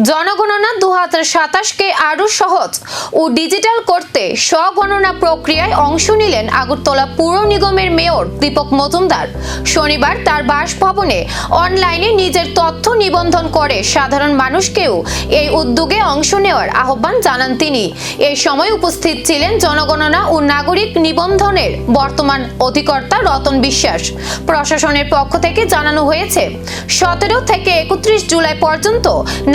জনগণনা 2027কে আরও সহজ ও ডিজিটাল করতে স্বগণনা প্রক্রিয়ায় অংশ নিলেন আগরতলা পুর নিগমের মেয়র দীপক মজুমদার। শনিবার তার বাসভবনে অনলাইনে নিজের তথ্য নিবন্ধন করে সাধারণ মানুষকেও এই উদ্যোগে অংশ নেওয়ার আহ্বান জানান তিনি। এই সময় উপস্থিত ছিলেন জনগণনা ও নাগরিক নিবন্ধনের বর্তমান অধিকর্তা রতন বিশ্বাস। প্রশাসনের পক্ষ থেকে জানানো হয়েছে 17 থেকে 31 জুলাই পর্যন্ত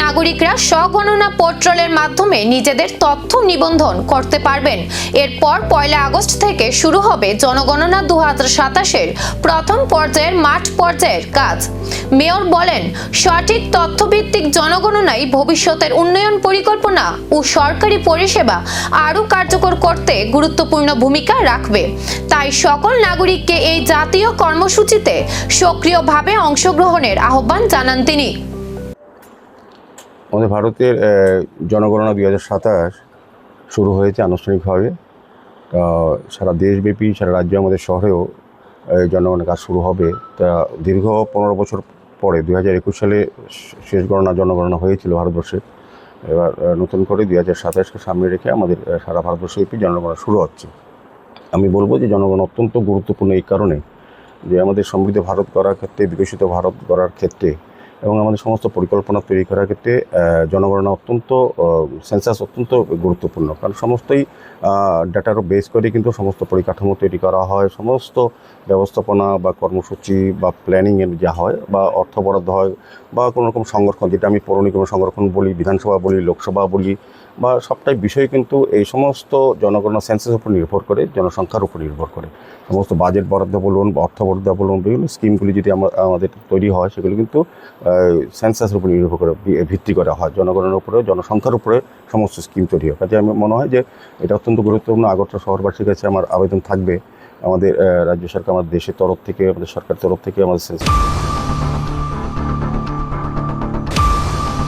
নাগরিকরা স্বগণনা পোর্টালের মাধ্যমে নিজেদের তথ্য নিবন্ধন করতে পারবেন। এরপর 1 আগস্ট থেকে শুরু হবে জনগণনা 2027-এর প্রথম পর্যায়ের মাঠ পর্যায়ের কাজ। মেয়র বলেন, সঠিক তথ্যভিত্তিক জনগণনাই ভবিষ্যতের উন্নয়ন পরিকল্পনা ও সরকারি পরিষেবা আরও কার্যকর করতে গুরুত্বপূর্ণ ভূমিকা রাখবে। তাই সকল নাগরিককে এই জাতীয় কর্মসূচিতে সক্রিয়ভাবে অংশগ্রহণের আহ্বান জানান তিনি। আমাদের ভারতের জনগণনা 2027 শুরু হয়েছে আনুষ্ঠানিকভাবে। সারা দেশব্যাপী, সারা রাজ্যে, আমাদের শহরেও জনগণনা কাজ শুরু হবে। তা দীর্ঘ 15 বছর পরে 2021 সালে শেষ জনগণনা হয়েছিল ভারতবর্ষে। এবার নতুন করে 2027কে সামনে রেখে আমাদের সারা ভারতবর্ষব্যাপী জনগণনা শুরু হচ্ছে। আমি বলবো যে জনগণনা অত্যন্ত গুরুত্বপূর্ণ এই কারণে যে আমাদের সমৃদ্ধ ভারত গড়ার ক্ষেত্রে, বিকশিত ভারত গড়ার ক্ষেত্রে এবং আমাদের সমস্ত পরিকল্পনা তৈরি করার ক্ষেত্রে জনগণনা সেন্সাস অত্যন্ত গুরুত্বপূর্ণ। কারণ সমস্তই ডাটার বেস করে কিন্তু সমস্ত পরিকাঠামো তৈরি করা হয়। সমস্ত ব্যবস্থাপনা বা কর্মসূচি বা প্ল্যানিংয়ের যা হয় বা অর্থ বরাদ্দ হয় বা কোনো রকম সংরক্ষণ, যেটা আমি পৌর নিগমের সংরক্ষণ বলি, বিধানসভা বলি, লোকসভা বলি, বা সবটাই বিষয় কিন্তু এই সমস্ত জনগণনা সেন্সাসের উপর নির্ভর করে, জনসংখ্যার উপর নির্ভর করে। সমস্ত বাজেট বরাদ্দ বলুন বা অর্থ বরাদ্দ বলুন, বিভিন্ন স্কিমগুলি যদি আমাদের তৈরি হয় সেগুলো কিন্তু সেন্সাসের উপর নির্ভর করে, ভিত্তি করা হয়। জনগণনার উপরে, জনসংখ্যার উপরে সমস্ত স্কিম তৈরি হয়। কাজে আমার মনে হয় যে এটা অত্যন্ত গুরুত্বপূর্ণ। আগরতলা শহরবাসীর কাছে আমার আবেদন থাকবে, আমাদের রাজ্য সরকার, আমাদের দেশের তরফ থেকে, আমাদের সরকার তরফ থেকে আমাদের